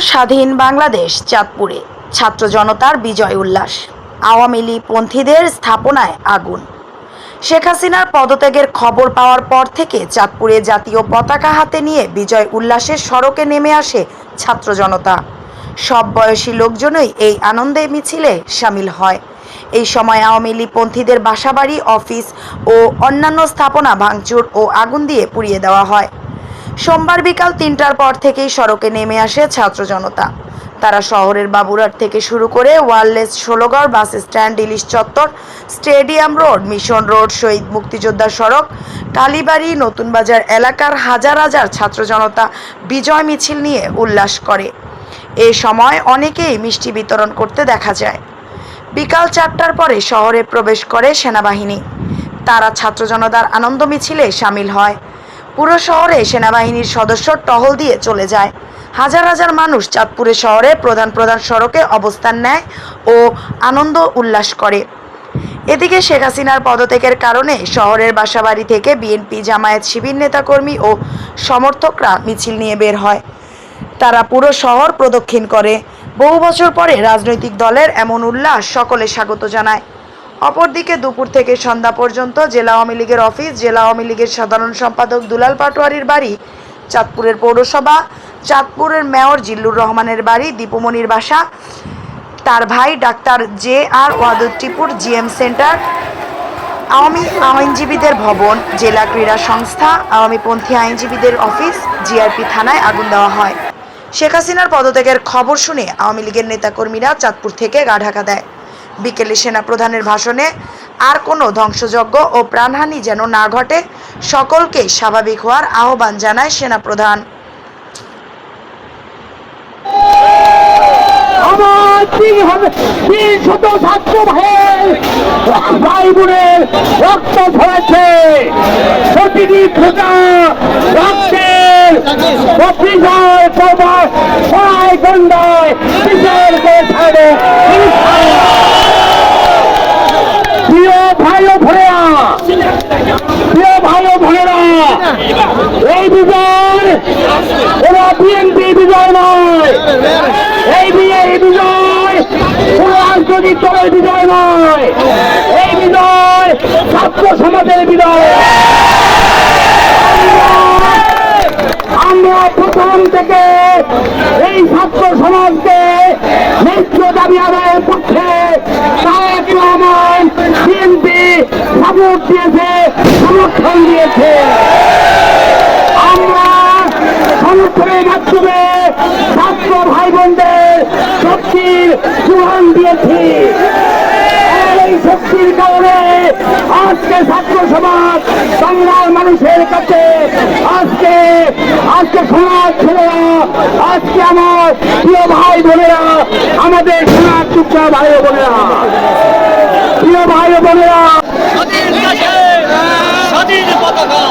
স্বাধীন বাংলাদেশ চাঁদপুরে ছাত্র জনতার বিজয় উল্লাস। আওয়ামী লীগপন্থীদের স্থাপনায় আগুন। শেখ হাসিনার পদত্যাগের খবর পাওয়ার পর থেকে চাঁদপুরে জাতীয় পতাকা হাতে নিয়ে বিজয় উল্লাসের সড়কে নেমে আসে ছাত্র জনতা। সব বয়সী লোকজনই এই আনন্দে মিছিলে সামিল হয়। এই সময় আওয়ামী লীগপন্থীদের বাসাবাড়ি, অফিস ও অন্যান্য স্থাপনা ভাঙচুর ও আগুন দিয়ে পুড়িয়ে দেওয়া হয়। সোমবার বিকাল ৩টার পর থেকেই সড়কে নেমে আসে ছাত্র জনতা। তারা শহরের বাবুরহাট থেকে শুরু করে ওয়ারলেস, ষোলগড় বাস স্ট্যান্ড, ইলিশ চত্বর, স্টেডিয়াম রোড, মিশন রোড, শহীদ মুক্তিযোদ্ধা সড়ক, কালীবাড়ি, নতুন বাজার এলাকার হাজার হাজার ছাত্র জনতা বিজয় মিছিল নিয়ে উল্লাস করে। এ সময় অনেকেই মিষ্টি বিতরণ করতে দেখা যায়। বিকাল ৪টার পরে শহরে প্রবেশ করে সেনাবাহিনী। তারা ছাত্র জনতার আনন্দ মিছিলে সামিল হয়। পুরো শহরে সেনাবাহিনীর সদস্য টহল দিয়ে চলে যায়। হাজার হাজার মানুষ চাঁদপুরে শহরে প্রধান প্রধান সড়কে অবস্থান নেয় ও আনন্দ উল্লাস করে। এদিকে শেখ হাসিনার পদত্যাগের কারণে শহরের বাসাবাড়ি থেকে বিএনপি, জামায়াত শিবির নেতাকর্মী ও সমর্থকরা মিছিল নিয়ে বের হয়। তারা পুরো শহর প্রদক্ষিণ করে। বহু বছর পরে রাজনৈতিক দলের এমন উল্লাস সকলে স্বাগত জানায়। অপরদিকে দুপুর থেকে সন্ধ্যা পর্যন্ত জেলা আওয়ামী লীগের অফিস, জেলা আওয়ামী লীগের সাধারণ সম্পাদক দুলাল পাটোয়ারির বাড়ি, চাঁদপুরের পৌরসভা, চাঁদপুরের মেয়র জিল্লুর রহমানের বাড়ি, দীপুমণির বাসা, তার ভাই doctor JR Wadud GM centre, Awami আইনজীবীদের ভবন, জেলা ক্রীড়া সংস্থা, আওয়ামীপন্থী আইনজীবীদের অফিস, জিআরপি থানায় আগুন দেওয়া হয়। শেখ হাসিনার পদত্যাগের খবর শুনে আওয়ামী লীগের নেতাকর্মীরা চাঁদপুর থেকে গা ঢাকা দেয়। বিকেলে সেনাপ্রধানের ভাষণে আর কোনো ধ্বংসযজ্ঞ ও প্রাণহানি যেন না ঘটে, সকলকে স্বাভাবিক হওয়ার আহ্বান জানায় সেনাপ্রধান। আমার ৩০০ ছাত্র ভাই বোনের রক্ত ঝরেছে। প্রতিটি ফোঁটা রক্তের সবাই গন্ডায় বিচার করে ছাড়বে। প্রিয় ভাই ও বোনেরা, এই বিজয় ওরা বিএনপি বিজয় নয়, এই বিজয় কোন রাজনৈতিক দলের বিজয় নয়, এই বিজয় ছাত্র সমাজের বিজয়। আমরা প্রথম থেকে এই ছাত্র সমাজকে ন্যায্য দাবি আদায়ের পক্ষে তারেক রহমান বিএনপি সাপোর্ট দিয়েছে, সমর্থন দিয়েছে। আমরা সমর্থনের মাধ্যমে ছাত্র ভাই বোনদের শক্তির যোগান দিয়েছি। এই শক্তির কারণে আজকে ছাত্র সমাজ বাংলার মানুষের কাছে আজকে সমাজ ছেলেরা, আজকে আমার প্রিয় ভাই বোনেরা, আমাদের সোনার টুকরা ভাই বোনেরা, প্রিয় ভাই বোনেরা, স্বাধীন পতাকা